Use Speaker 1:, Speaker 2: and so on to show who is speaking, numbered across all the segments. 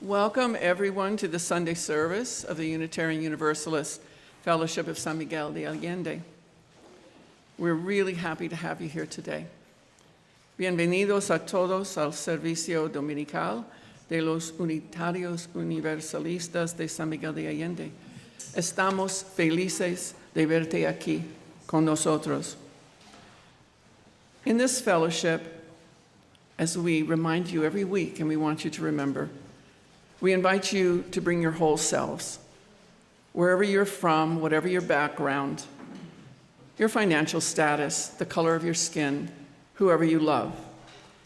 Speaker 1: Welcome, everyone, to the Sunday service of the Unitarian Universalist Fellowship of San Miguel de Allende. We're really happy to have you here today. Bienvenidos a todos al servicio dominical de los Unitarios Universalistas de San Miguel de Allende. Estamos felices de verte aquí con nosotros. In this fellowship, as we remind you every week, and we want you to remember, we invite you to bring your whole selves, wherever you're from, whatever your background, your financial status, the color of your skin, whoever you love.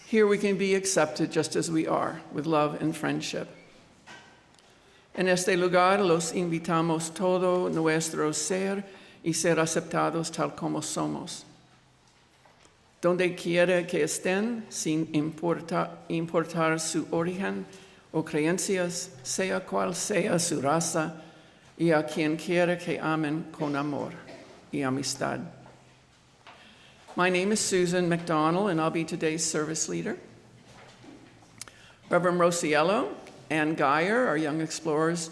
Speaker 1: Here we can be accepted just as we are, with love and friendship. En este lugar los invitamos todo nuestro ser y ser aceptados tal como somos. Donde quiera que estén, sin importar su origen o creencias, sea cual sea su raza, y a quien quiera que amen con amor y amistad. My name is Susan MacDonnell, and I'll be today's service leader. Rev.Tom Rosiello and Geyer, our young explorers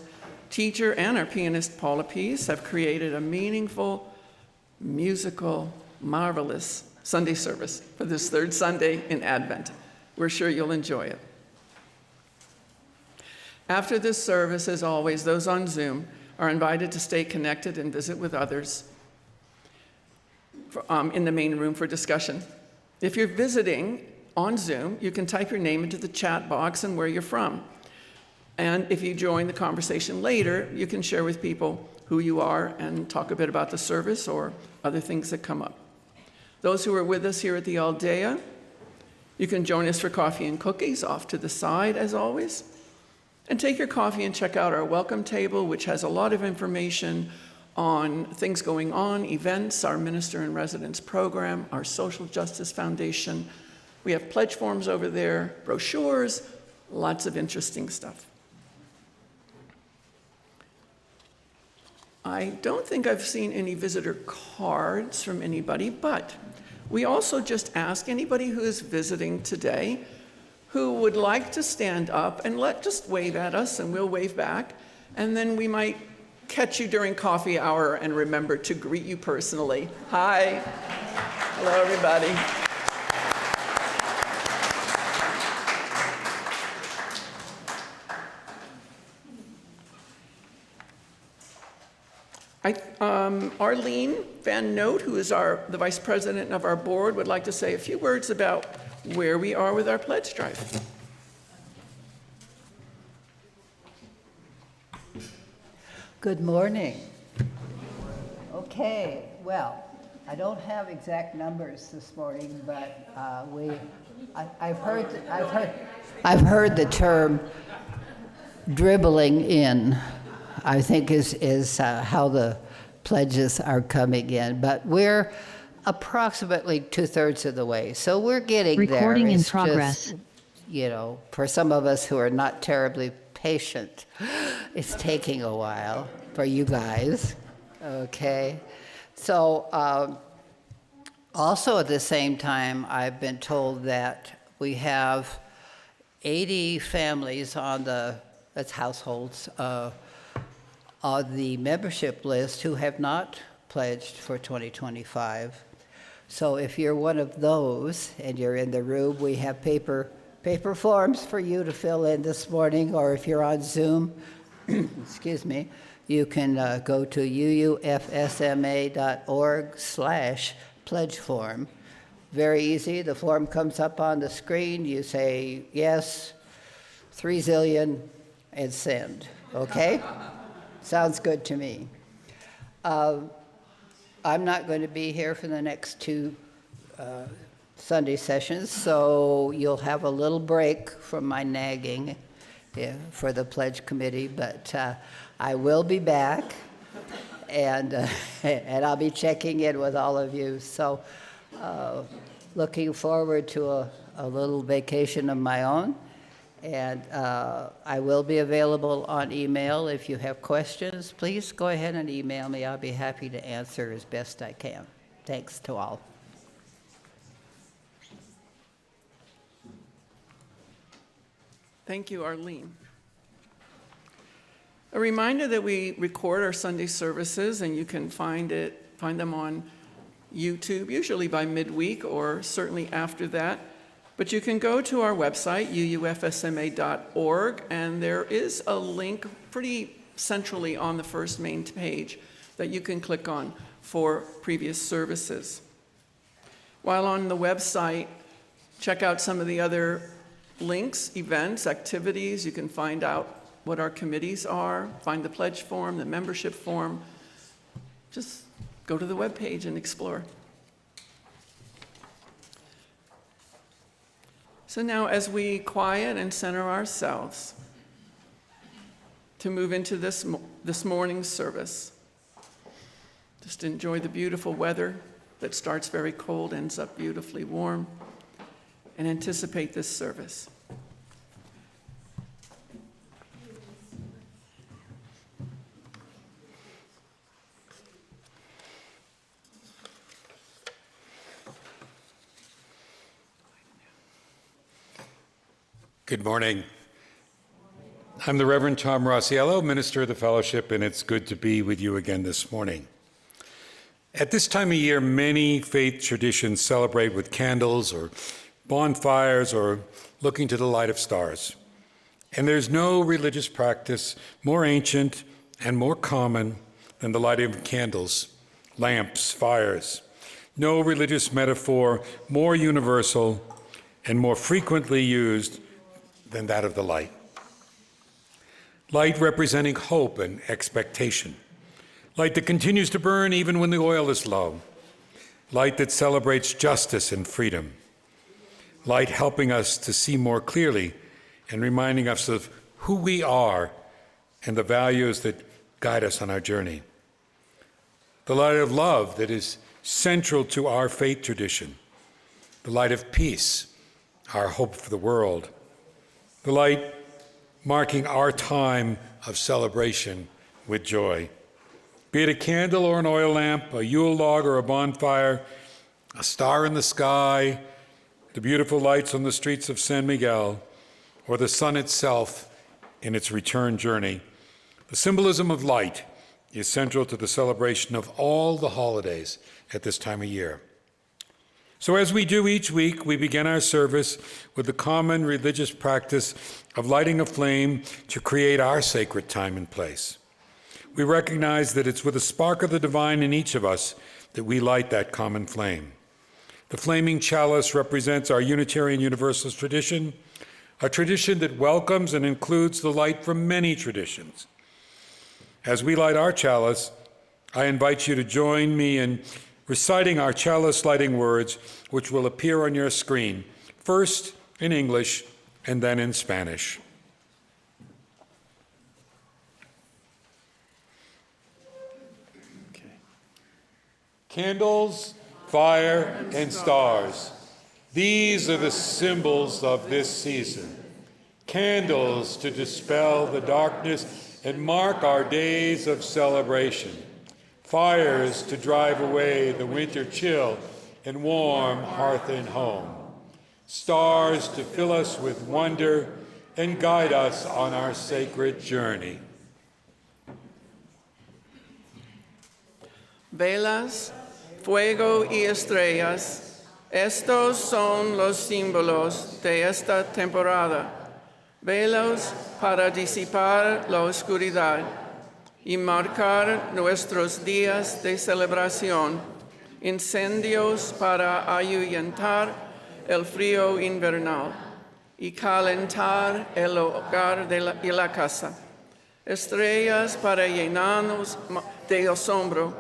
Speaker 1: teacher, and our pianist Paula have created a meaningful, musical, marvelous Sunday service for this third Sunday in Advent. We're sure you'll enjoy it. After this service, as always, those on Zoom are invited to stay connected and visit with others in the main room for discussion. If you're visiting on Zoom, you can type your name into the chat box and where you're from. And if you join the conversation later, you can share with people who you are and talk a bit about the service or other things that come up. Those who are with us here at the Aldea, you can join us for coffee and cookies off to the side, as always. And take your coffee and check out our welcome table, which has a lot of information on things going on, events, our Minister in Residence program, our Social Justice Foundation. We have pledge forms over there, brochures, lots of interesting stuff. I don't think I've seen any visitor cards from anybody, but we also just ask anybody who is visiting today who would like to stand up and just wave at us, and we'll wave back, and then we might catch you during coffee hour and remember to greet you personally. Hi. Hello, everybody. Arlene Van Note, who is the vice president of our board, would like to say a few words about where we are with our pledge drive.
Speaker 2: Good morning. Okay, well, I don't have exact numbers this morning, but I've heard the term dribbling in, I think is how the pledges are coming in, but we're approximately 2/3 of the way, so we're getting there.
Speaker 3: Recording in progress.
Speaker 2: Just, for some of us who are not terribly patient, it's taking a while for you guys, okay? So also at the same time, I've been told that we have 80 families that's households, on the membership list who have not pledged for 2025. So if you're one of those and you're in the room, we have paper forms for you to fill in this morning, or if you're on Zoom, excuse me, you can go to uufsma.org/pledge form. Very easy. The form comes up on the screen. You say yes, 3 zillion, and send. Okay? Sounds good to me. I'm not going to be here for the next 2 Sunday sessions, so you'll have a little break from my nagging for the pledge committee, but I will be back, and I'll be checking in with all of you. So looking forward to a little vacation of my own. And I will be available on email. If you have questions, please go ahead and email me. I'll be happy to answer as best I can. Thanks to all.
Speaker 1: Thank you, Arlene. A reminder that we record our Sunday services, and you can find them on YouTube, usually by midweek or certainly after that. But you can go to our website, UUFSMA.org, and there is a link pretty centrally on the first main page that you can click on for previous services. While on the website, check out some of the other links, events, activities. You can find out what our committees are, find the pledge form, the membership form. Just go to the webpage and explore. So now, as we quiet and center ourselves to move into this morning's service, just enjoy the beautiful weather that starts very cold, ends up beautifully warm, and anticipate this service.
Speaker 3: Good morning. I'm the Rev.Tom Rosiello, Minister of the Fellowship, and it's good to be with you again this morning. At this time of year, many faith traditions celebrate with candles or bonfires or looking to the light of stars. And there's no religious practice more ancient and more common than the lighting of candles, lamps, fires. No religious metaphor more universal and more frequently used than that of the light. Light representing hope and expectation. Light that continues to burn even when the oil is low. Light that celebrates justice and freedom. Light helping us to see more clearly and reminding us of who we are and the values that guide us on our journey. The light of love that is central to our faith tradition. The light of peace, our hope for the world. The light marking our time of celebration with joy. Be it a candle or an oil lamp, a Yule log or a bonfire, a star in the sky, the beautiful lights on the streets of San Miguel, or the sun itself in its return journey, the symbolism of light is central to the celebration of all the holidays at this time of year. So as we do each week, we begin our service with the common religious practice of lighting a flame to create our sacred time and place. We recognize that it's with a spark of the divine in each of us that we light that common flame. The flaming chalice represents our Unitarian Universalist tradition, a tradition that welcomes and includes the light from many traditions. As we light our chalice, I invite you to join me in reciting our chalice lighting words, which will appear on your screen, first in English and then in Spanish. Okay. Candles, fire, and stars. These are the symbols of this season. Candles to dispel the darkness and mark our days of celebration. Fires to drive away the winter chill and warm hearth and home. Stars to fill us with wonder and guide us on our sacred journey.
Speaker 1: Velas, fuego y estrellas, estos son los símbolos de esta temporada. Velas para disipar la oscuridad y marcar nuestros días de celebración, incendios para ahuyentar el frío invernal y calentar el hogar y la casa, estrellas para llenarnos de asombro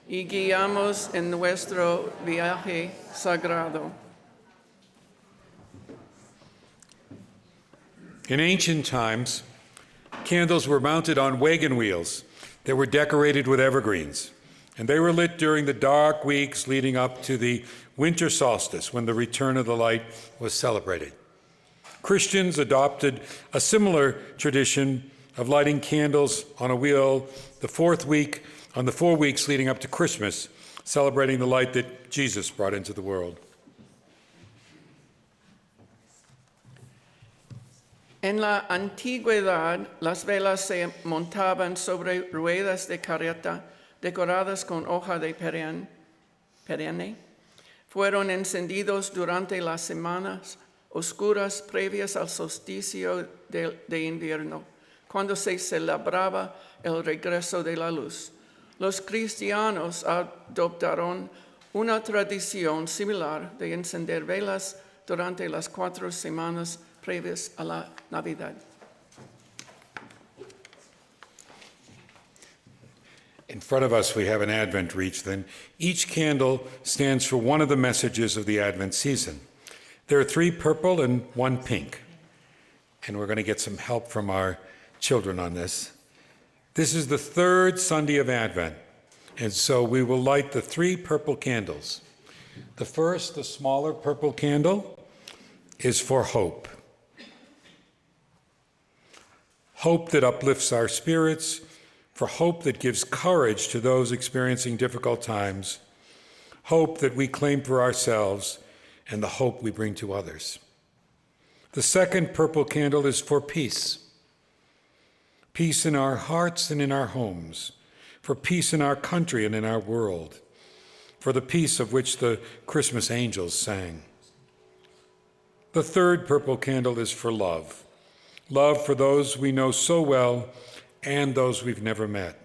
Speaker 1: y guiarnos en nuestro viaje sagrado.
Speaker 3: In ancient times, candles were mounted on wagon wheels that were decorated with evergreens, and they were lit during the dark weeks leading up to the winter solstice when the return of the light was celebrated. Christians adopted a similar tradition of lighting candles on a wheel the 4 weeks leading up to Christmas, celebrating the light that Jesus brought into the world.
Speaker 1: En la antigüedad, las velas se montaban sobre ruedas de carreta decoradas con hoja de perenne. Fueron encendidos durante las semanas oscuras previas al solsticio de invierno, cuando se celebraba el regreso de la luz. Los cristianos adoptaron una tradición similar de encender velas durante las 4 semanas previas a la Navidad.
Speaker 3: In front of us, we have an Advent wreath, and each candle stands for one of the messages of the Advent season. There are 3 purple and 1 pink, and we're going to get some help from our children on this. This is the 3rd Sunday of Advent, and so we will light the 3 purple candles. The first, the smaller purple candle, is for hope. Hope that uplifts our spirits, for hope that gives courage to those experiencing difficult times, hope that we claim for ourselves, and the hope we bring to others. The second purple candle is for peace. Peace in our hearts and in our homes, for peace in our country and in our world, for the peace of which the Christmas angels sang. The third purple candle is for love. Love for those we know so well and those we've never met.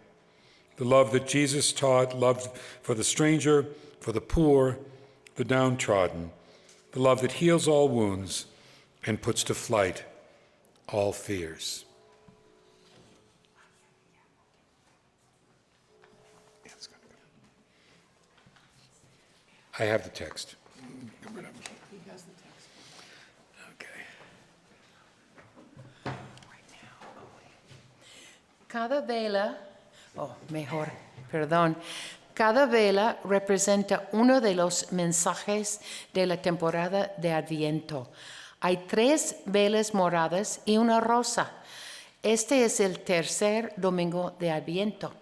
Speaker 3: The love that Jesus taught, love for the stranger, for the poor, the downtrodden. The love that heals all wounds and puts to flight all fears. I have the text.
Speaker 4: Cada vela representa uno de los mensajes de la temporada de Adviento. Hay 3 velas moradas y una rosa. Este es el tercer domingo de Adviento.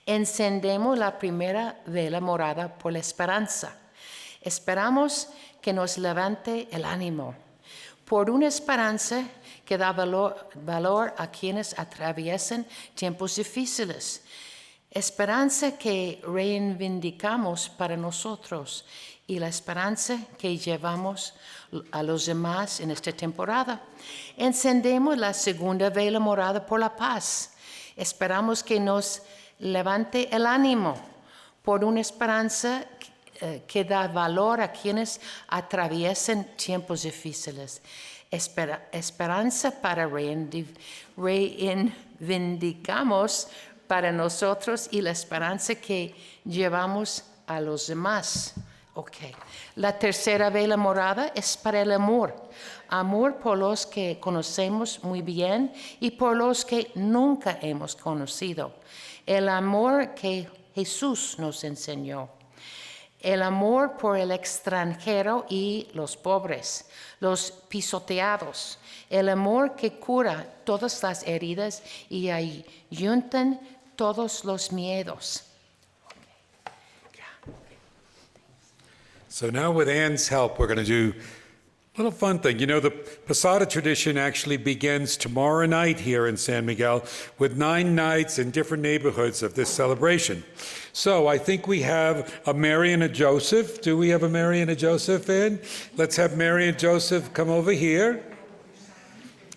Speaker 4: Encendemos la primera vela morada por la esperanza. Esperamos que nos levante el ánimo. Por una esperanza que da valor a quienes atraviesan tiempos difíciles. Esperanza que reivindicamos para nosotros y la esperanza que llevamos a los demás en esta temporada. Encendemos la segunda vela morada por la paz. Esperamos que nos levante el ánimo por una esperanza que da valor a quienes atraviesan tiempos difíciles. Esperanza para reivindicamos para nosotros y la esperanza que llevamos a los demás. Okay. La tercera vela morada es para el amor. Amor por los que conocemos muy bien y por los que nunca hemos conocido. El amor que Jesús nos enseñó. El amor por el extranjero y los pobres, los pisoteados. El amor que cura todas las heridas y ayuntan todos los miedos.
Speaker 3: So now with Anne's help, we're going to do a little fun thing. You know, the Posada tradition actually begins tomorrow night here in San Miguel with 9 nights in different neighborhoods of this celebration. So I think we have a Mary and a Joseph. Do we have a Mary and a Joseph in? Let's have Mary and Joseph come over here.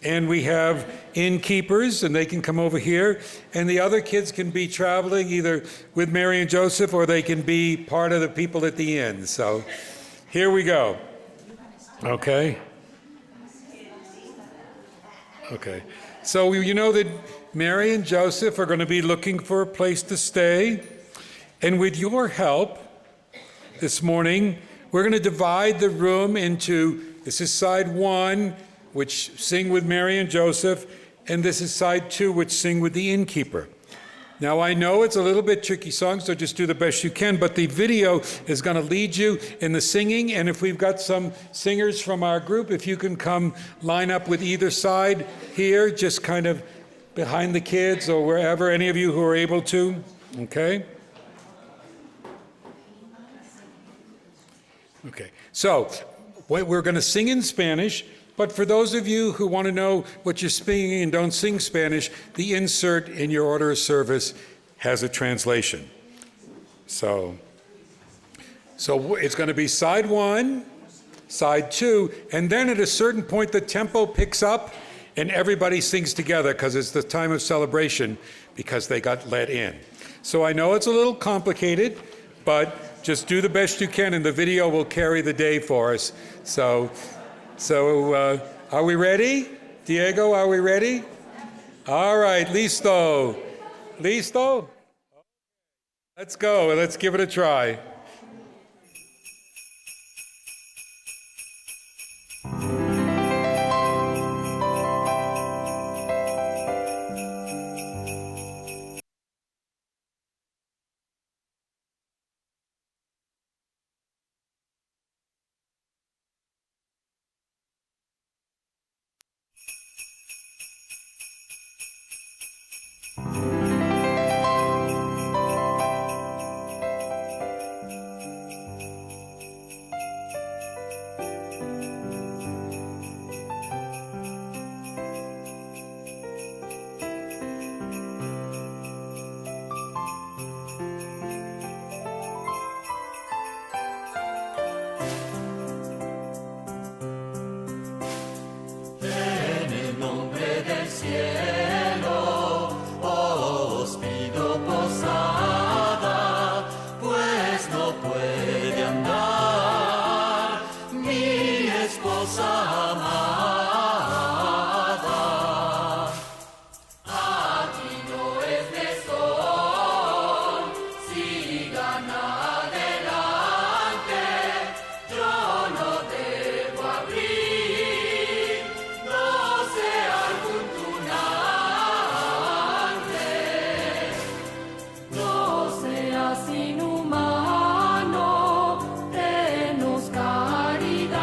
Speaker 3: And we have innkeepers, and they can come over here. And the other kids can be traveling either with Mary and Joseph, or they can be part of the people at the inn. So here we go. Okay. Okay. So you know that Mary and Joseph are going to be looking for a place to stay. And with your help this morning, we're going to divide the room into, this is side 1, which sing with Mary and Joseph, and this is side 2, which sing with the innkeeper. Now, I know it's a little bit tricky song, so just do the best you can, but the video is going to lead you in the singing, and if we've got some singers from our group, if you can come line up with either side here, just kind of behind the kids or wherever, any of you who are able to, okay? Okay, so we're going to sing in Spanish. But for those of you who want to know what you're speaking and don't sing Spanish, the insert in your order of service has a translation. So it's going to be side 1, side 2, and then at a certain point the tempo picks up and everybody sings together because it's the time of celebration because they got let in. So I know it's a little complicated, but just do the best you can and the video will carry the day for us. So are we ready? Diego, are we ready? All right, listo. Listo? Let's go, let's give it a try.
Speaker 5: Inhumano, tenos caridad.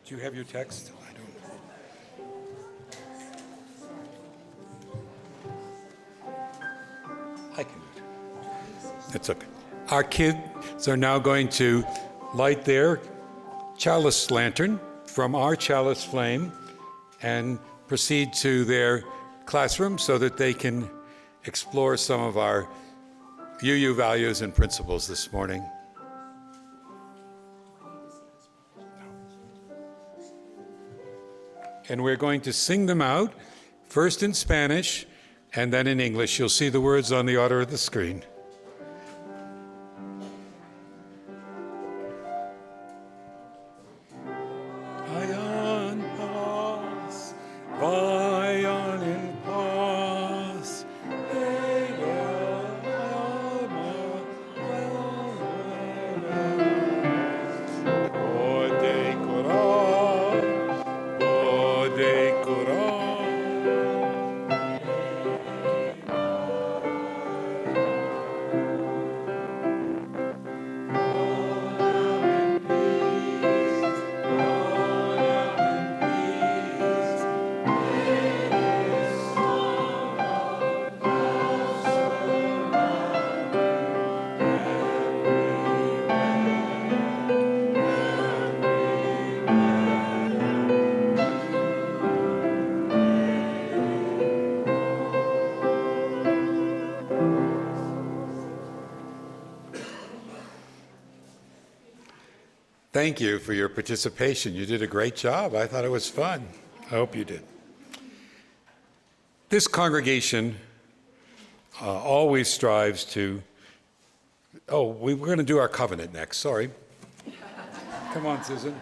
Speaker 3: Do you have your text? I don't. I can do it. It's okay. Our kids are now going to light their chalice lantern from our chalice flame and proceed to their classroom so that they can explore some of our UU values and principles this morning. And we're going to sing them out, first in Spanish and then in English. You'll see the words on the order of the screen. Vayan paz, vayan en paz. Thank you for your participation. You did a great job. I thought it was fun. I hope you did. This congregation always strives to... Oh, we're going to do our covenant next. Sorry. Come on, Susan.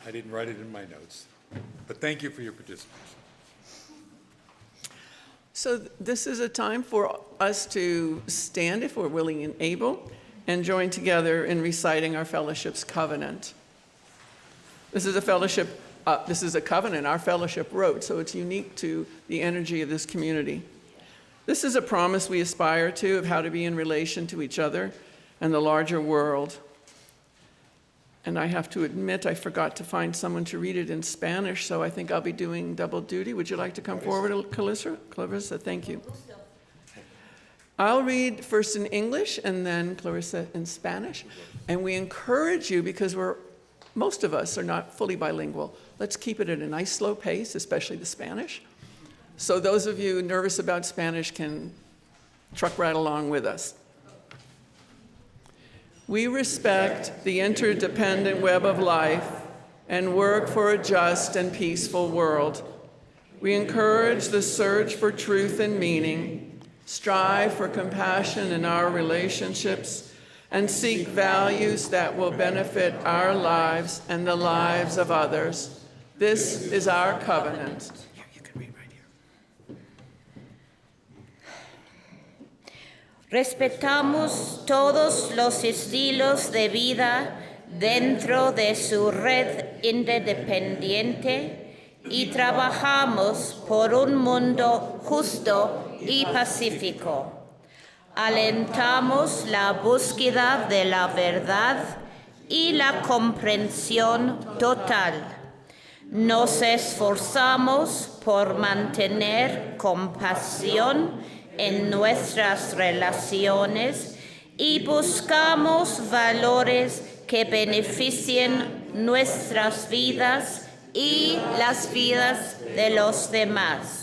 Speaker 3: I didn't write it in my notes. But thank you for your participation.
Speaker 1: So this is a time for us to stand, if we're willing and able, and join together in reciting our fellowship's covenant. This is a fellowship, this is a covenant our fellowship wrote, so it's unique to the energy of this community. This is a promise we aspire to of how to be in relation to each other and the larger world. And I have to admit, I forgot to find someone to read it in Spanish, so I think I'll be doing double duty. Would you like to come forward, Clarissa? Thank you. I'll read first in English and then Clarissa in Spanish. And we encourage you, because most of us are not fully bilingual, let's keep it at a nice slow pace, especially the Spanish. So those of you nervous about Spanish can truck right along with us. We respect the interdependent web of life and work for a just and peaceful world. We encourage the search for truth and meaning, strive for compassion in our relationships, and seek values that will benefit our lives and the lives of others. This is our covenant.
Speaker 3: You can read right here.
Speaker 5: Respetamos todos los estilos de vida dentro de su red independiente y trabajamos por un mundo justo y pacífico. Alentamos la búsqueda de la verdad y la comprensión total. Nos esforzamos por mantener compasión en nuestras relaciones y buscamos valores que beneficien nuestras vidas y las vidas de los demás.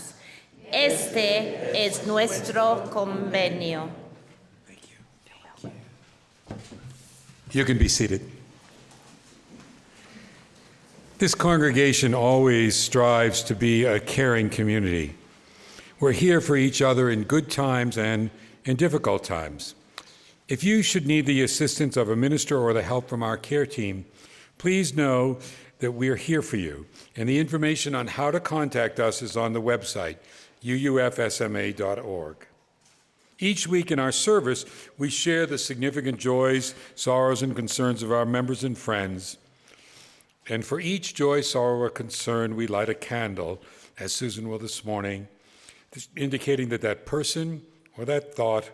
Speaker 5: Este es nuestro convenio.
Speaker 3: You can be seated. This congregation always strives to be a caring community. We're here for each other in good times and in difficult times. If you should need the assistance of a minister or the help from our care team, please know that we're here for you. And the information on how to contact us is on the website, UUFSMA.org. Each week in our service, we share the significant joys, sorrows, and concerns of our members and friends. And for each joy, sorrow, or concern, we light a candle, as Susan will this morning, indicating that that person or that thought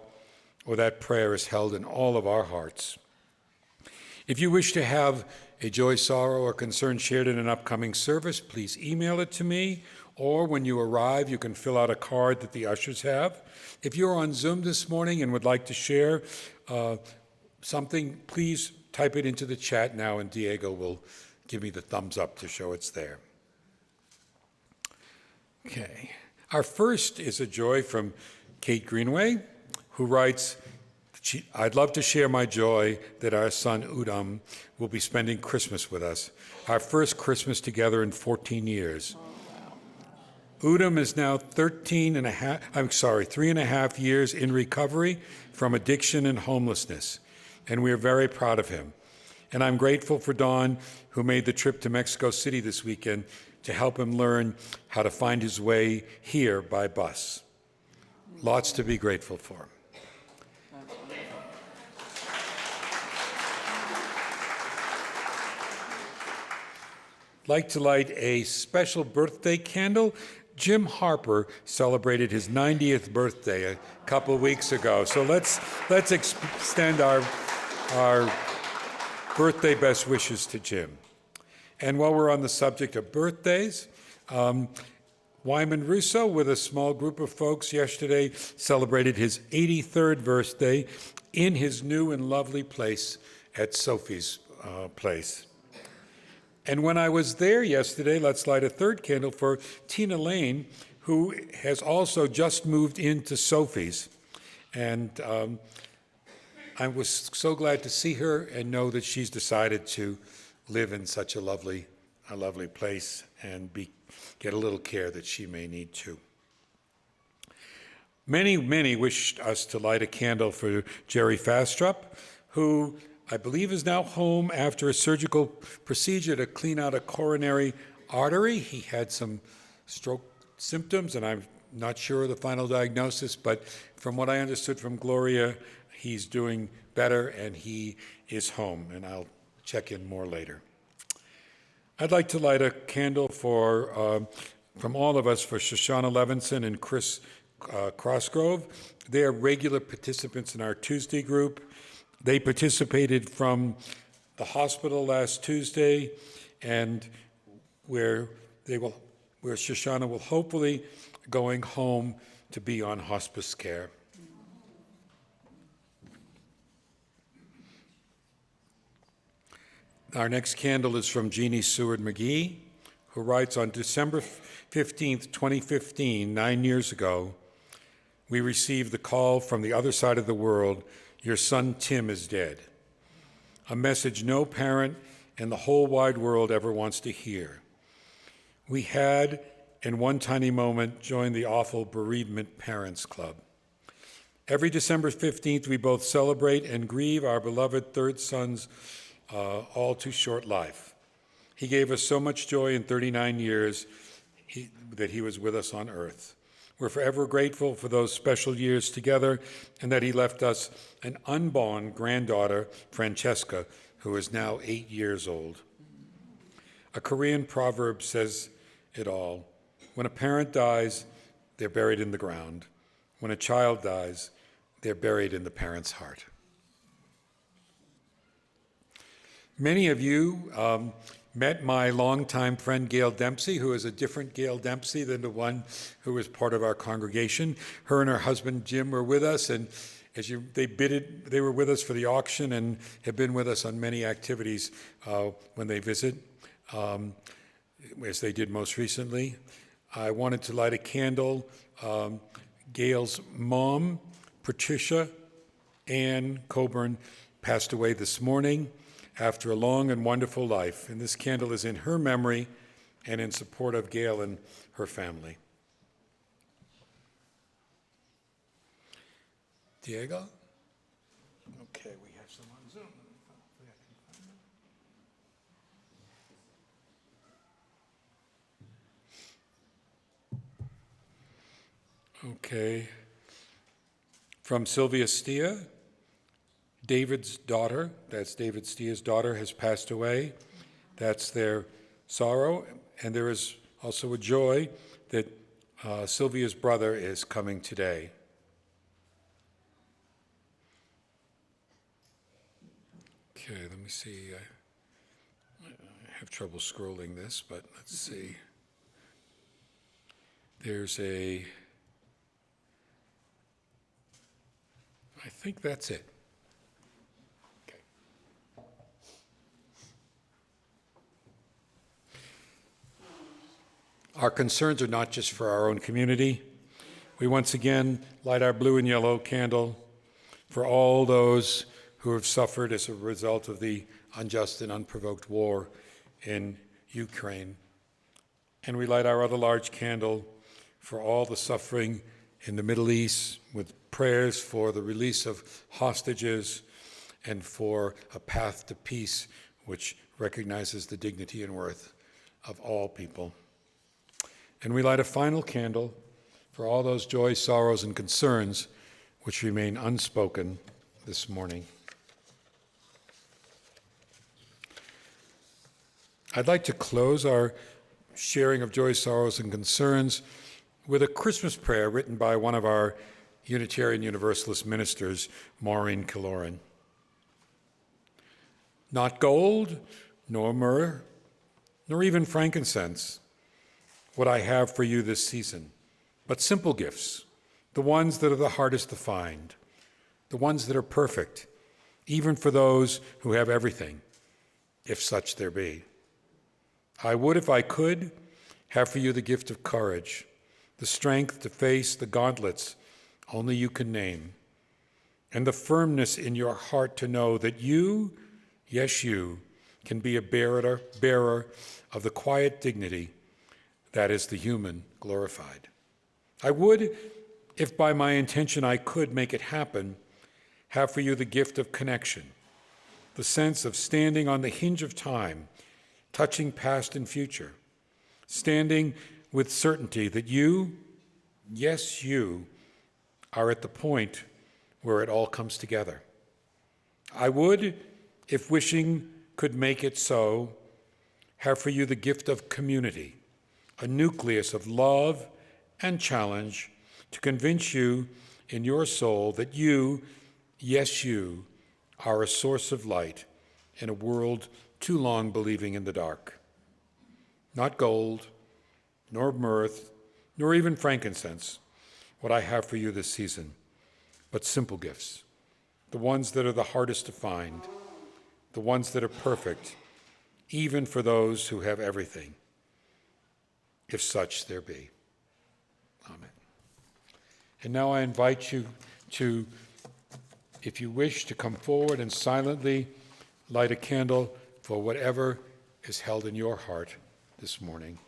Speaker 3: or that prayer is held in all of our hearts. If you wish to have a joy, sorrow, or concern shared in an upcoming service, please email it to me, or when you arrive, you can fill out a card that the ushers have. If you're on Zoom this morning and would like to share something, please type it into the chat now, and Diego will give me the thumbs up to show it's there. Okay. Our first is a joy from Kate Greenway, who writes, I'd love to share my joy that our son Udam will be spending Christmas with us, our first Christmas together in 14 years. Udam is now 3.5 years in recovery from addiction and homelessness, and we are very proud of him. And I'm grateful for Dawn, who made the trip to Mexico City this weekend to help him learn how to find his way here by bus. Lots to be grateful for. I'd like to light a special birthday candle. Jim Harper celebrated his 90th birthday a couple of weeks ago, so let's extend our birthday best wishes to Jim. And while we're on the subject of birthdays, Wyman Russo, with a small group of folks yesterday, celebrated his 83rd birthday in his new and lovely place at Sophie's place. And when I was there yesterday, let's light a third candle for Tina Lane, who has also just moved into Sophie's. And I was so glad to see her and know that she's decided to live in such a lovely place and get a little care that she may need too. Many wished us to light a candle for Jerry Fastrup, who I believe is now home after a surgical procedure to clean out a coronary artery. He had some stroke symptoms, and I'm not sure of the final diagnosis, but from what I understood from Gloria, he's doing better and he is home, and I'll check in more later. I'd like to light a candle from all of us for Shoshana Levinson and Chris Crossgrove. They are regular participants in our Tuesday group. They participated from the hospital last Tuesday, and where Shoshana will hopefully going home to be on hospice care. Our next candle is from Jeannie Seward McGee, who writes, on December 15th, 2015, 9 years ago, we received the call from the other side of the world, your son Tim is dead. A message no parent in the whole wide world ever wants to hear. We had, in one tiny moment, joined the awful Bereavement Parents Club. Every December 15th, we both celebrate and grieve our beloved third son's all too short life. He gave us so much joy in 39 years that he was with us on earth. We're forever grateful for those special years together and that he left us an unborn granddaughter, Francesca, who is now 8 years old. A Korean proverb says it all. When a parent dies, they're buried in the ground. When a child dies, they're buried in the parent's heart. Many of you met my longtime friend Gail Dempsey, who is a different Gail Dempsey than the one who was part of our congregation. Her and her husband Jim were with us, and they were with us for the auction and have been with us on many activities when they visit, as they did most recently. I wanted to light a candle. Gail's mom, Patricia Ann Coburn, passed away this morning after a long and wonderful life, and this candle is in her memory and in support of Gail and her family. Diego? Okay, we have some on Zoom. Okay. From Sylvia Stia. David's daughter, that's David Stia's daughter, has passed away. That's their sorrow. And there is also a joy that Sylvia's brother is coming today. Okay, let me see. have trouble scrolling this, but let's see. There's I think that's it. Okay. Our concerns are not just for our own community. We once again light our blue and yellow candle for all those who have suffered as a result of the unjust and unprovoked war in Ukraine. And we light our other large candle for all the suffering in the Middle East, with prayers for the release of hostages and for a path to peace which recognizes the dignity and worth of all people. And we light a final candle for all those joys, sorrows, and concerns which remain unspoken this morning. I'd like to close our sharing of joys, sorrows, and concerns with a Christmas prayer written by one of our Unitarian Universalist ministers, Maureen Killoran. Not gold, nor myrrh, nor even frankincense would I have for you this season, but simple gifts, the ones that are the hardest to find, the ones that are perfect, even for those who have everything, if such there be. I would, if I could, have for you the gift of courage, the strength to face the gauntlets only you can name, and the firmness in your heart to know that you, yes, you, can be a bearer of the quiet dignity that is the human glorified. I would, if by my intention I could make it happen, have for you the gift of connection, the sense of standing on the hinge of time, touching past and future, standing with certainty that you, yes, you, are at the point where it all comes together. I would, if wishing could make it so, have for you the gift of community, a nucleus of love and challenge to convince you in your soul that you, yes, you, are a source of light in a world too long believing in the dark. Not gold, nor myrrh, nor even frankincense what I have for you this season, but simple gifts, the ones that are the hardest to find, the ones that are perfect, even for those who have everything, if such there be. Amen. And now I invite you to, if you wish, to come forward and silently light a candle for whatever is held in your heart this morning.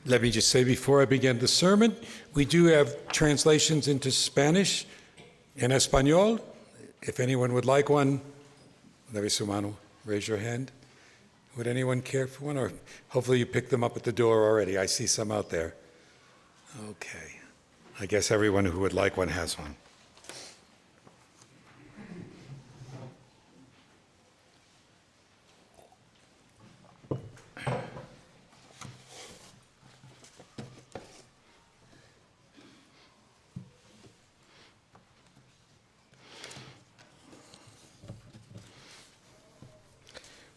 Speaker 3: Let me just say before I begin the sermon, we do have translations into Spanish and Espanol. If anyone would like one, leve su mano, raise your hand. Would anyone care for one? Or hopefully you picked them up at the door already. I see some out there. Okay. I guess everyone who would like one has one.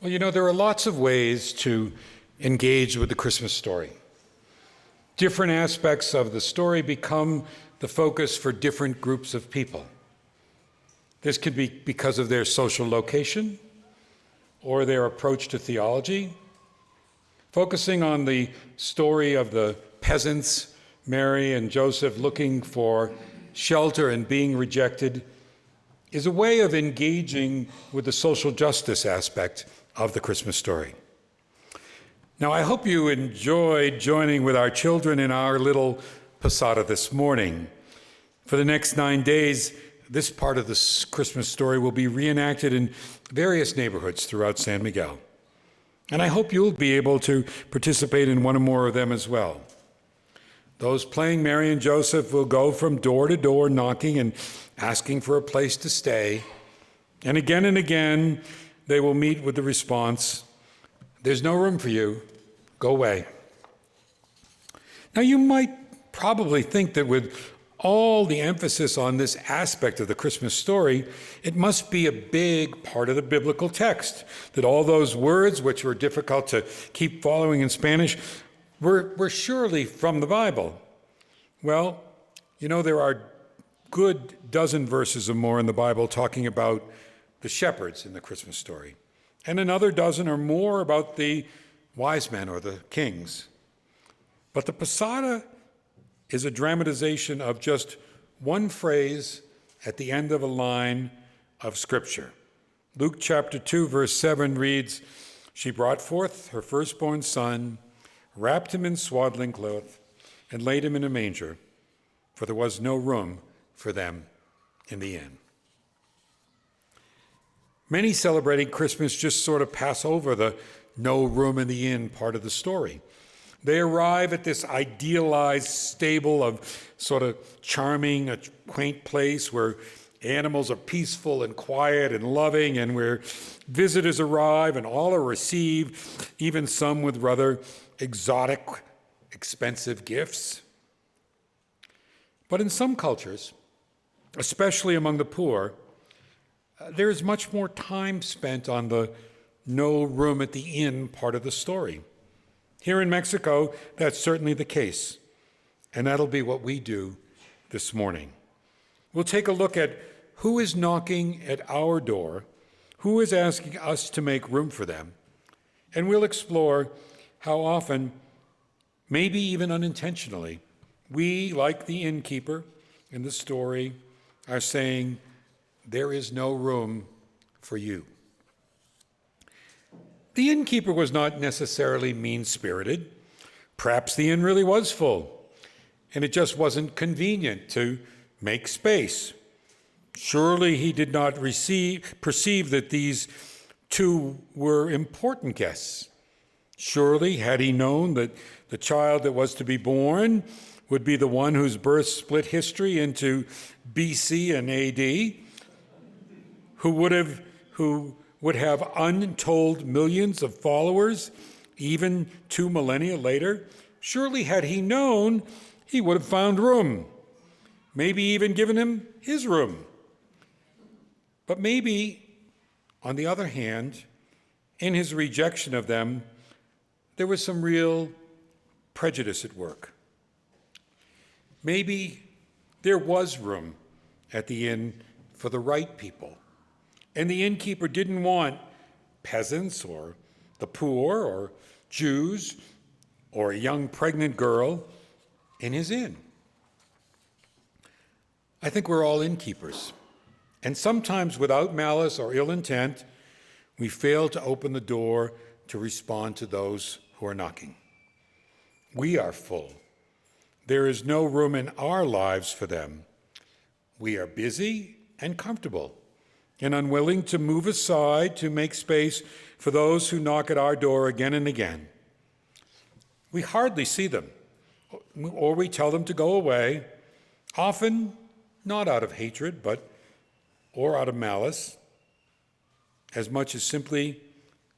Speaker 3: Well, you know, there are lots of ways to engage with the Christmas story. Different aspects of the story become the focus for different groups of people. This could be because of their social location or their approach to theology. Focusing on the story of the peasants, Mary and Joseph looking for shelter and being rejected, is a way of engaging with the social justice aspect of the Christmas story. Now, I hope you enjoyed joining with our children in our little posada this morning. For the next 9 days, this part of the Christmas story will be reenacted in various neighborhoods throughout San Miguel. And I hope you'll be able to participate in one or more of them as well. Those playing Mary and Joseph will go from door to door knocking and asking for a place to stay. And again, they will meet with the response, "There's no room for you. Go away." Now, you might probably think that with all the emphasis on this aspect of the Christmas story, it must be a big part of the biblical text, that all those words which were difficult to keep following in Spanish were surely from the Bible. Well, you know, there are good dozen verses or more in the Bible talking about the shepherds in the Christmas story, and another dozen or more about the wise men or the kings. But the Posada is a dramatization of just one phrase at the end of a line of Scripture. Luke chapter 2, verse 7 reads, "She brought forth her firstborn son, wrapped him in swaddling cloth, and laid him in a manger, for there was no room for them in the inn." Many celebrating Christmas just sort of pass over the no room in the inn part of the story. They arrive at this idealized stable of sort of charming, a quaint place where animals are peaceful and quiet and loving, and where visitors arrive and all are received, even some with rather exotic, expensive gifts. But in some cultures, especially among the poor, there is much more time spent on the no room at the inn part of the story. Here in Mexico, that's certainly the case, and that'll be what we do this morning. We'll take a look at who is knocking at our door, who is asking us to make room for them, and we'll explore how often, maybe even unintentionally, we, like the innkeeper in the story, are saying, "There is no room for you." The innkeeper was not necessarily mean-spirited. Perhaps the inn really was full, and it just wasn't convenient to make space. Surely he did not perceive that these two were important guests. Surely, had he known that the child that was to be born would be the one whose birth split history into BC and AD, who would have untold millions of followers, even 2 millennia later, surely had he known, he would have found room, maybe even given him his room. But maybe, on the other hand, in his rejection of them, there was some real prejudice at work. Maybe there was room at the inn for the right people, and the innkeeper didn't want peasants or the poor or Jews or a young pregnant girl in his inn. I think we're all innkeepers, and sometimes without malice or ill intent, we fail to open the door to respond to those who are knocking. We are full. There is no room in our lives for them. We are busy and comfortable and unwilling to move aside to make space for those who knock at our door again and again. We hardly see them, or we tell them to go away, often not out of hatred, or out of malice, as much as simply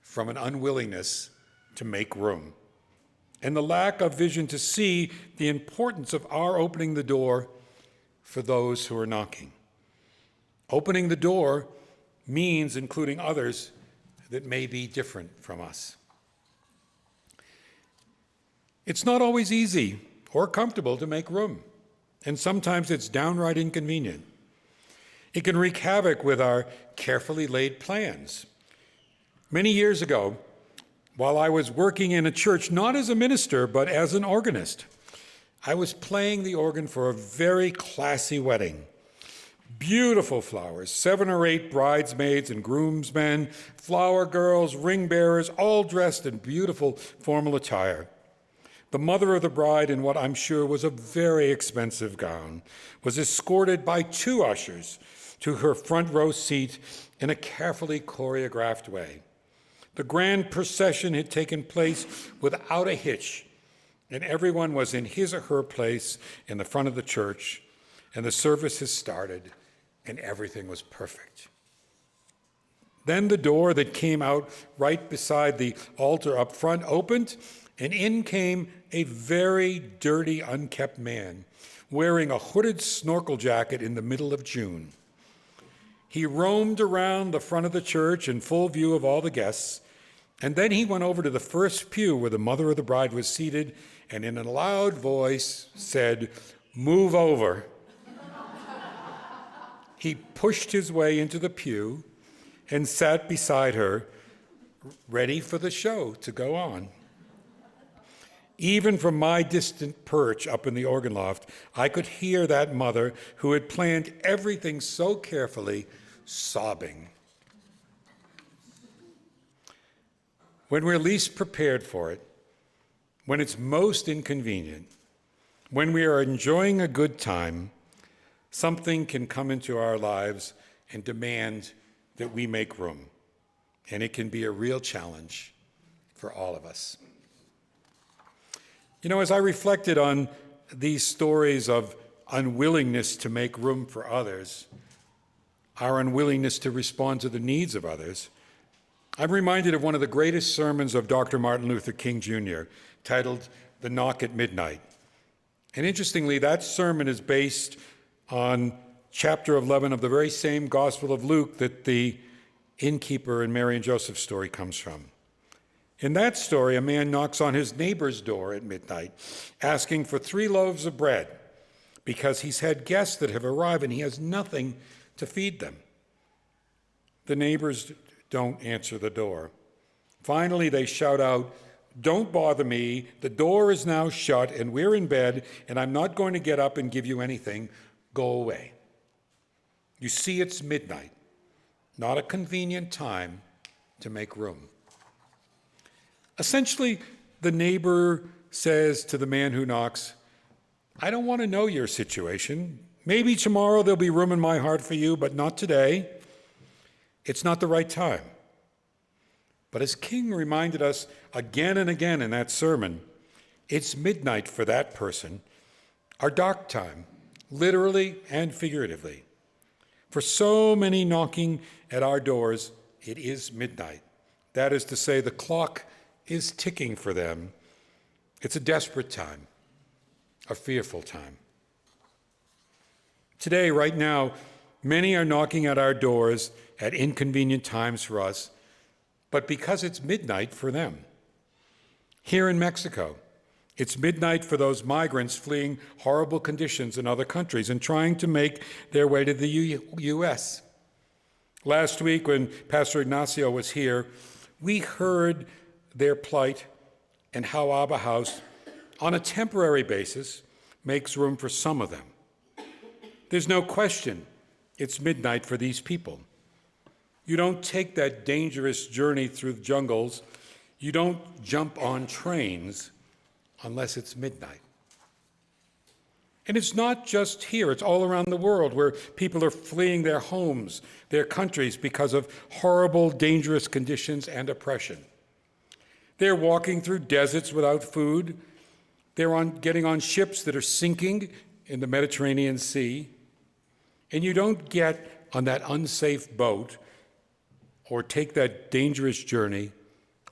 Speaker 3: from an unwillingness to make room, and the lack of vision to see the importance of our opening the door for those who are knocking. Opening the door means including others that may be different from us. It's not always easy or comfortable to make room, and sometimes it's downright inconvenient. It can wreak havoc with our carefully laid plans. Many years ago, while I was working in a church, not as a minister, but as an organist, I was playing the organ for a very classy wedding. Beautiful flowers, 7 or 8 bridesmaids and groomsmen, flower girls, ring bearers, all dressed in beautiful formal attire. The mother of the bride, in what I'm sure was a very expensive gown, was escorted by 2 ushers to her front row seat in a carefully choreographed way. The grand procession had taken place without a hitch, and everyone was in his or her place in the front of the church, and the service has started, and everything was perfect. Then the door that came out right beside the altar up front opened, and in came a very dirty, unkept man, wearing a hooded snorkel jacket in the middle of June. He roamed around the front of the church in full view of all the guests, and then he went over to the first pew where the mother of the bride was seated, and in a loud voice said, "Move over." He pushed his way into the pew and sat beside her, ready for the show to go on. Even from my distant perch up in the organ loft, I could hear that mother, who had planned everything so carefully, sobbing. When we're least prepared for it, when it's most inconvenient, when we are enjoying a good time, something can come into our lives and demand that we make room. And it can be a real challenge for all of us. You know, as I reflected on these stories of unwillingness to make room for others, our unwillingness to respond to the needs of others, I'm reminded of one of the greatest sermons of Dr. Martin Luther King Jr., titled "The Knock at Midnight." And interestingly, that sermon is based on chapter 11 of the very same Gospel of Luke that the innkeeper in Mary and Joseph's story comes from. In that story, a man knocks on his neighbor's door at midnight, asking for 3 loaves of bread because he's had guests that have arrived and he has nothing to feed them. The neighbors don't answer the door. Finally, they shout out, "Don't bother me. The door is now shut and we're in bed and I'm not going to get up and give you anything. Go away." You see, it's midnight, not a convenient time to make room. Essentially, the neighbor says to the man who knocks, "I don't want to know your situation. Maybe tomorrow there'll be room in my heart for you, but not today. It's not the right time." But as King reminded us again and again in that sermon, it's midnight for that person, our dark time, literally and figuratively. For so many knocking at our doors, it is midnight. That is to say, the clock is ticking for them. It's a desperate time, a fearful time. Today, right now, many are knocking at our doors at inconvenient times for us, but because it's midnight for them. Here in Mexico, it's midnight for those migrants fleeing horrible conditions in other countries and trying to make their way to the U.S. Last week, when Pastor Ignacio was here, we heard their plight and how Abba House, on a temporary basis, makes room for some of them. There's no question it's midnight for these people. You don't take that dangerous journey through the jungles. You don't jump on trains unless it's midnight. And it's not just here, it's all around the world where people are fleeing their homes, their countries because of horrible, dangerous conditions and oppression. They're walking through deserts without food. They're getting on ships that are sinking in the Mediterranean Sea. And you don't get on that unsafe boat or take that dangerous journey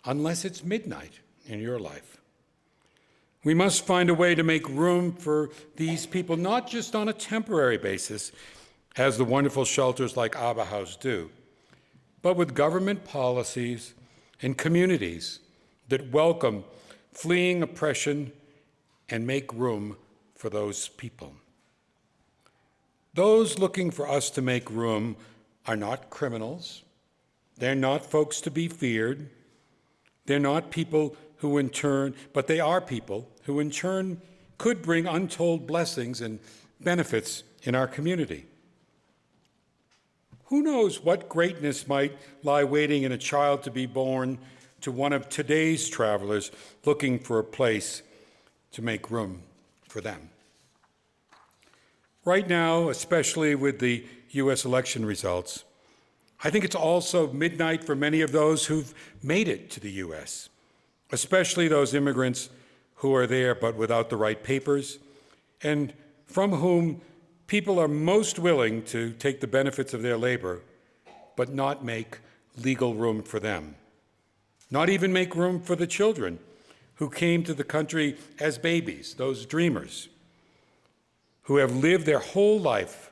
Speaker 3: unless it's midnight in your life. We must find a way to make room for these people, not just on a temporary basis, as the wonderful shelters like Abba House do, but with government policies and communities that welcome fleeing oppression and make room for those people. Those looking for us to make room are not criminals. They're not folks to be feared. They're not people who in turn, but they are people who in turn could bring untold blessings and benefits in our community. Who knows what greatness might lie waiting in a child to be born to one of today's travelers looking for a place to make room for them. Right now, especially with the U.S. election results, I think it's also midnight for many of those who've made it to the U.S., especially those immigrants who are there but without the right papers, and from whom people are most willing to take the benefits of their labor, but not make legal room for them. Not even make room for the children who came to the country as babies, those dreamers, who have lived their whole life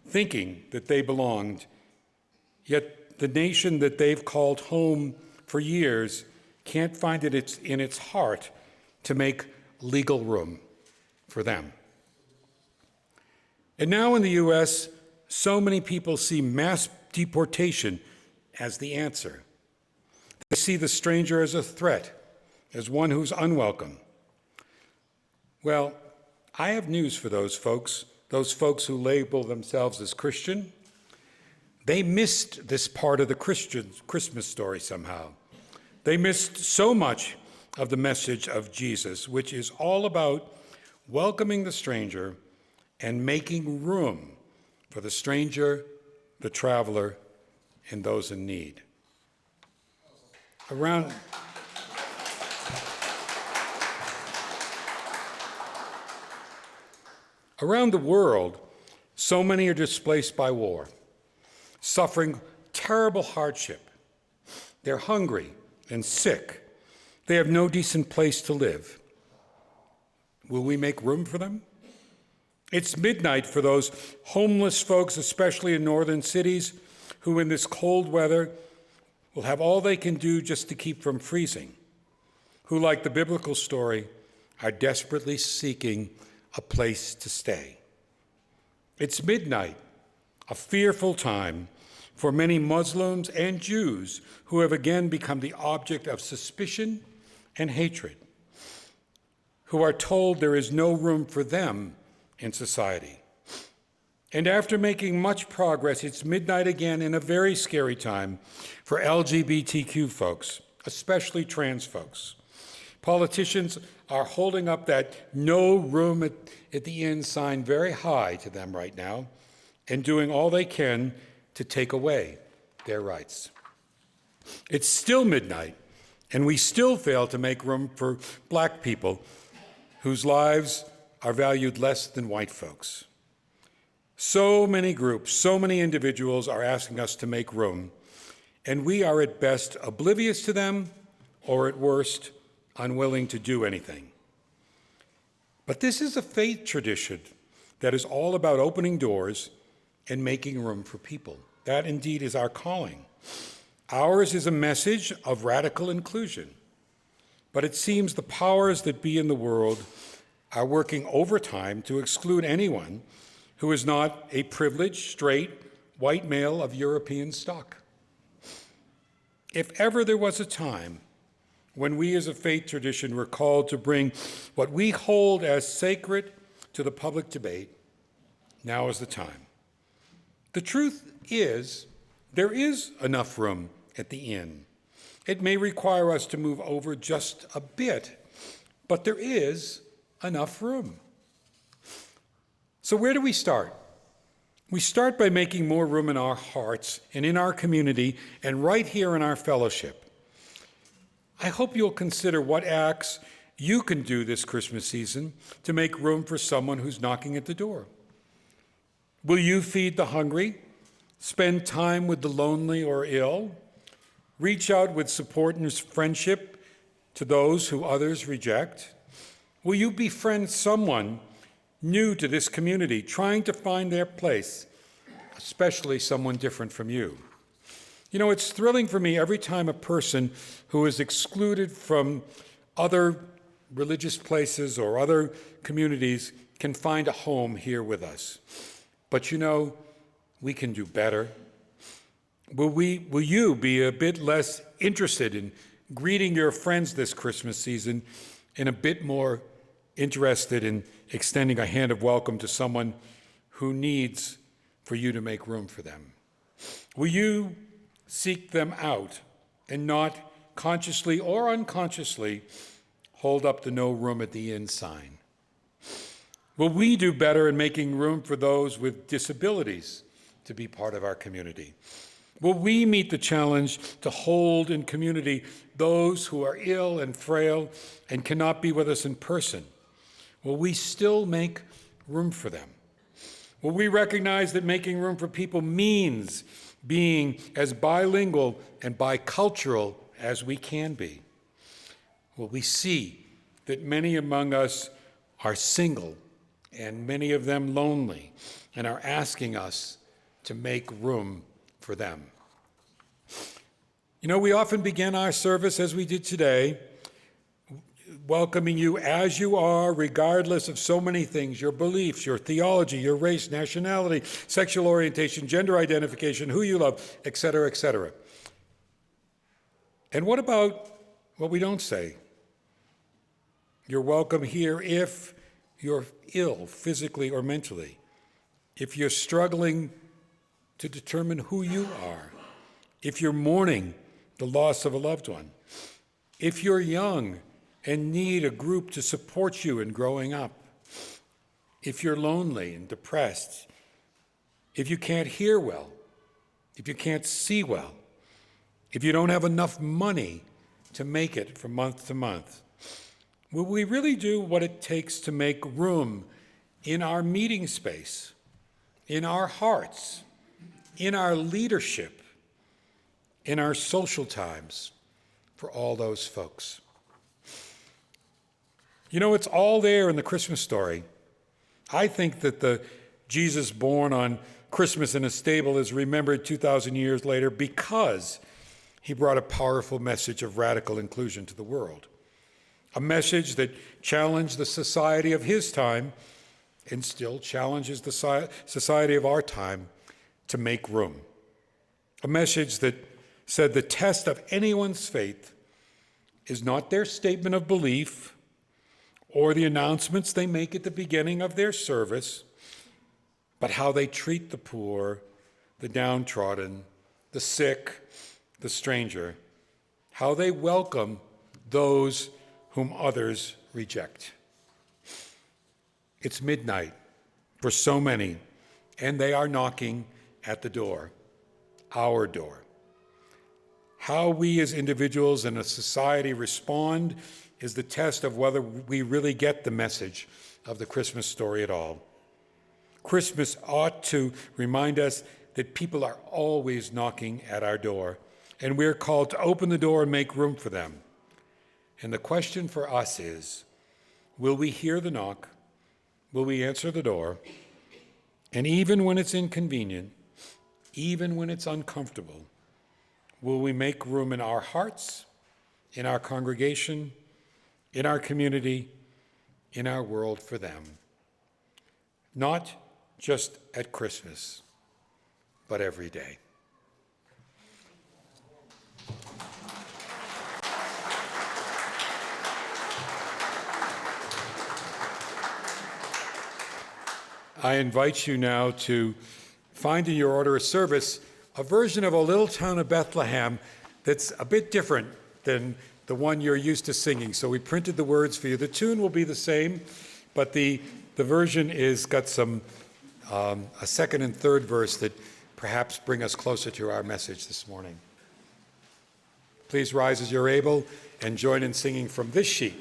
Speaker 3: thinking that they belonged, yet the nation that they've called home for years can't find it in its heart to make legal room for them. And now in the U.S., so many people see mass deportation as the answer. They see the stranger as a threat, as one who's unwelcome. Well, I have news for those folks who label themselves as Christian. They missed this part of the Christmas story somehow. They missed so much of the message of Jesus, which is all about welcoming the stranger and making room for the stranger, the traveler, and those in need. Around the world, so many are displaced by war, suffering terrible hardship. They're hungry and sick. They have no decent place to live. Will we make room for them? It's midnight for those homeless folks, especially in northern cities, who in this cold weather will have all they can do just to keep from freezing, who, like the biblical story, are desperately seeking a place to stay. It's midnight, a fearful time for many Muslims and Jews who have again become the object of suspicion and hatred, who are told there is no room for them in society. And after making much progress, it's midnight again in a very scary time for LGBTQ folks, especially trans folks. Politicians are holding up that no room at the inn sign very high to them right now and doing all they can to take away their rights. It's still midnight, and we still fail to make room for Black people whose lives are valued less than white folks. So many groups, so many individuals are asking us to make room, and we are at best oblivious to them, or at worst, unwilling to do anything. But this is a faith tradition that is all about opening doors and making room for people. That indeed is our calling. Ours is a message of radical inclusion, but it seems the powers that be in the world are working overtime to exclude anyone who is not a privileged, straight, white male of European stock. If ever there was a time when we as a faith tradition were called to bring what we hold as sacred to the public debate, now is the time. The truth is, there is enough room at the inn. It may require us to move over just a bit, but there is enough room. So where do we start? We start by making more room in our hearts and in our community and right here in our fellowship. I hope you'll consider what acts you can do this Christmas season to make room for someone who's knocking at the door. Will you feed the hungry, spend time with the lonely or ill, reach out with support and friendship to those who others reject? Will you befriend someone new to this community, trying to find their place, especially someone different from you? You know, it's thrilling for me every time a person who is excluded from other religious places or other communities can find a home here with us. But you know, we can do better. Will you be a bit less interested in greeting your friends this Christmas season and a bit more interested in extending a hand of welcome to someone who needs for you to make room for them? Will you seek them out and not consciously or unconsciously hold up the no room at the inn sign? Will we do better in making room for those with disabilities to be part of our community? Will we meet the challenge to hold in community those who are ill and frail and cannot be with us in person? Will we still make room for them? Will we recognize that making room for people means being as bilingual and bicultural as we can be? Will we see that many among us are single and many of them lonely and are asking us to make room for them? You know, we often begin our service as we did today, welcoming you as you are, regardless of so many things: your beliefs, your theology, your race, nationality, sexual orientation, gender identification, who you love, etc., etc. And what about what we don't say? You're welcome here if you're ill, physically or mentally, if you're struggling to determine who you are, if you're mourning the loss of a loved one, if you're young and need a group to support you in growing up, if you're lonely and depressed, if you can't hear well, if you can't see well, if you don't have enough money to make it from month to month. Will we really do what it takes to make room in our meeting space, in our hearts, in our leadership, in our social times for all those folks? You know, it's all there in the Christmas story. I think that the Jesus born on Christmas in a stable is remembered 2,000 years later because he brought a powerful message of radical inclusion to the world. A message that challenged the society of his time and still challenges the society of our time to make room. A message that said the test of anyone's faith is not their statement of belief or the announcements they make at the beginning of their service, but how they treat the poor, the downtrodden, the sick, the stranger, how they welcome those whom others reject. It's midnight for so many, and they are knocking at the door, our door. How we as individuals and a society respond is the test of whether we really get the message of the Christmas story at all. Christmas ought to remind us that people are always knocking at our door, and we're called to open the door and make room for them. And the question for us is, will we hear the knock? Will we answer the door? And even when it's inconvenient, even when it's uncomfortable, will we make room in our hearts, in our congregation, in our community, in our world for them? Not just at Christmas, but every day. I invite you now to find in your order of service a version of A Little Town of Bethlehem that's a bit different than the one you're used to singing. So we printed the words for you. The tune will be the same, but the version is got some, a second and third verse that perhaps bring us closer to our message this morning. Please rise as you're able and join in singing from this sheet.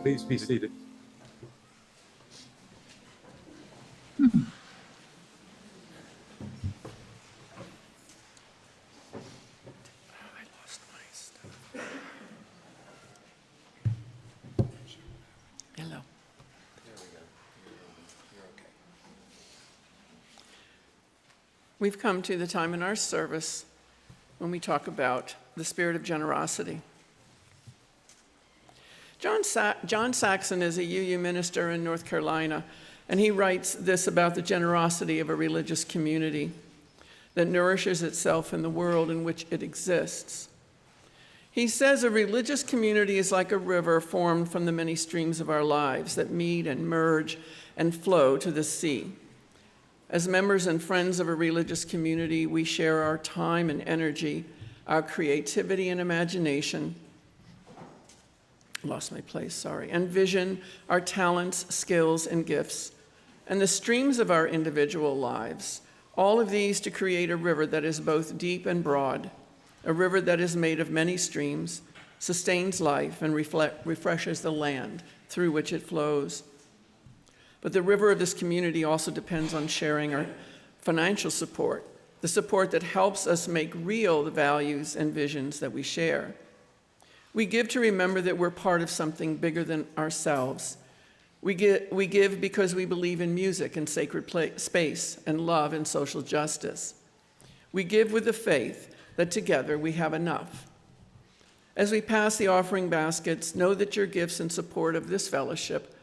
Speaker 6: Please be seated.
Speaker 1: Hello. We've come to the time in our service when we talk about the spirit of generosity. John Saxon is a UU minister in North Carolina, and he writes this about the generosity of a religious community that nourishes itself in the world in which it exists. He says a religious community is like a river formed from the many streams of our lives that meet and merge and flow to the sea. As members and friends of a religious community, we share our time and energy, our creativity and imagination, and vision, our talents, skills, and gifts, and the streams of our individual lives, all of these to create a river that is both deep and broad, a river that is made of many streams, sustains life, and refreshes the land through which it flows. But the river of this community also depends on sharing our financial support, the support that helps us make real the values and visions that we share. We give to remember that we're part of something bigger than ourselves. We give because we believe in music and sacred space and love and social justice. We give with the faith that together we have enough. As we pass the offering baskets, know that your gifts in support of this fellowship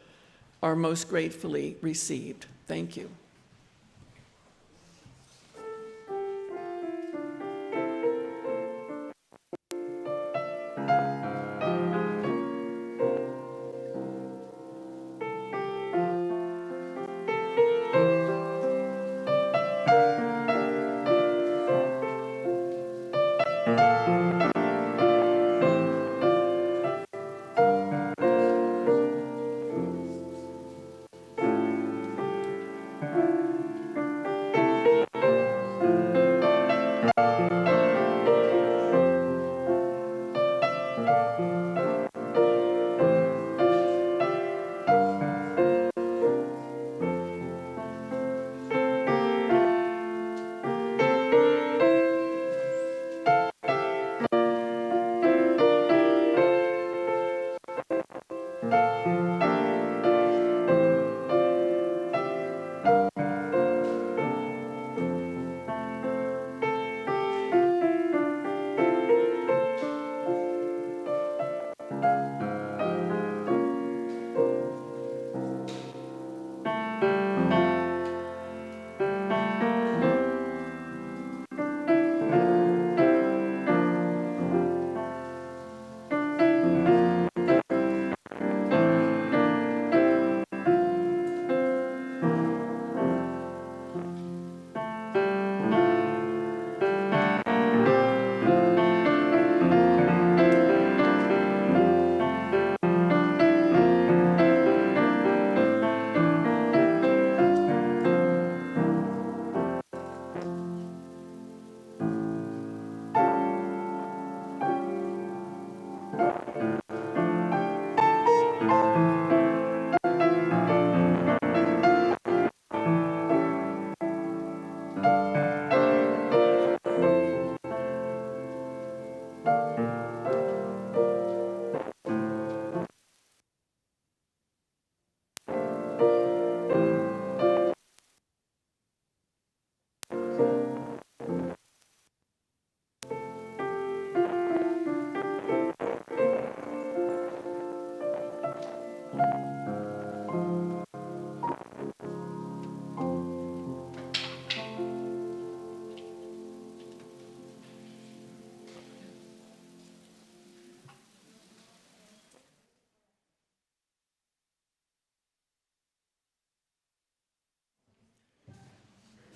Speaker 1: are most gratefully received. Thank you.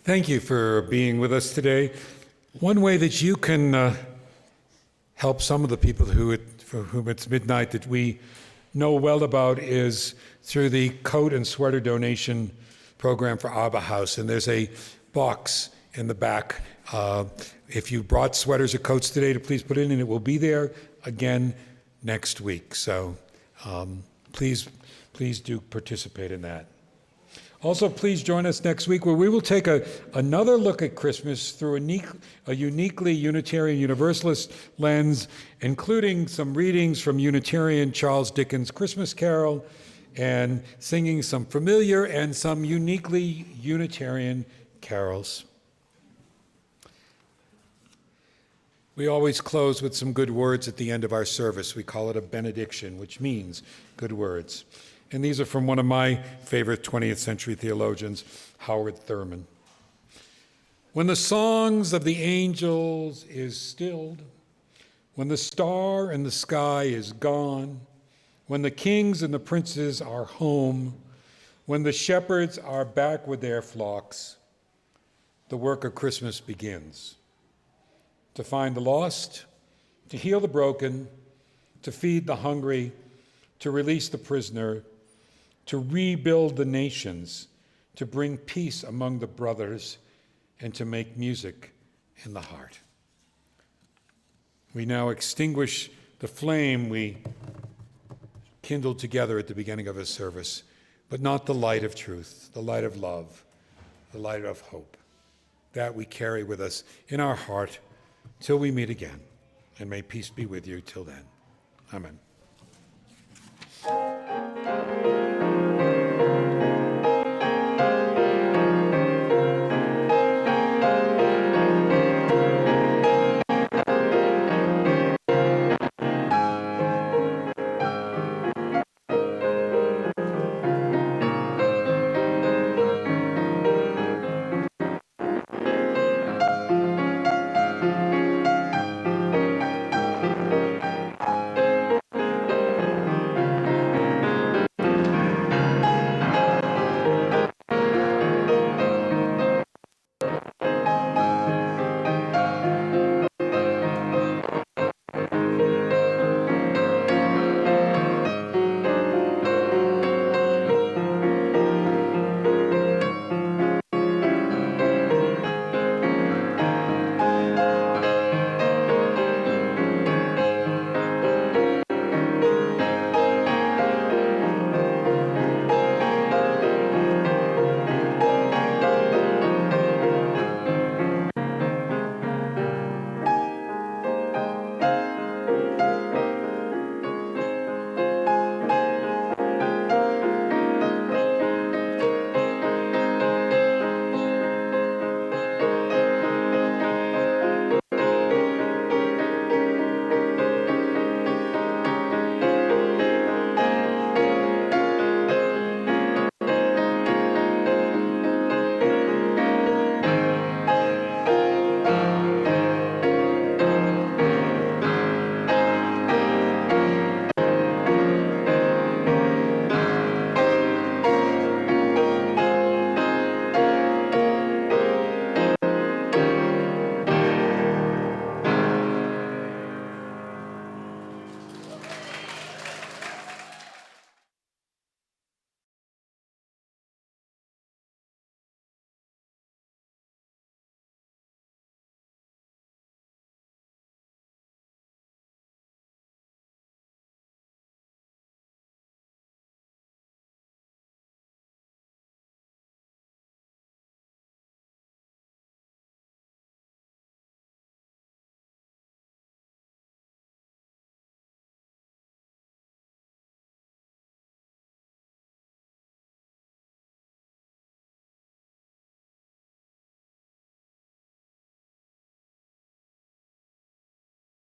Speaker 3: Thank you for being with us today. One way that you can help some of the people for whom it's midnight that we know well about is through the coat and sweater donation program for Abba House. And there's a box in the back. If you brought sweaters or coats today, to please put it in, and it will be there again next week. So please do participate in that. Also, please join us next week where we will take another look at Christmas through a uniquely Unitarian Universalist lens, including some readings from Unitarian Charles Dickens' Christmas Carol and singing some familiar and some uniquely Unitarian carols. We always close with some good words at the end of our service. We call it a benediction, which means good words. And these are from one of my favorite 20th century theologians, Howard Thurman. When the songs of the angels is stilled, when the star in the sky is gone, when the kings and the princes are home, when the shepherds are back with their flocks, the work of Christmas begins. To find the lost, to heal the broken, to feed the hungry, to release the prisoner, to rebuild the nations, to bring peace among the brothers, and to make music in the heart. We now extinguish the flame we kindled together at the beginning of his service, but not the light of truth, the light of love, the light of hope. That we carry with us in our heart till we meet again. And may peace be with you till then. Amen.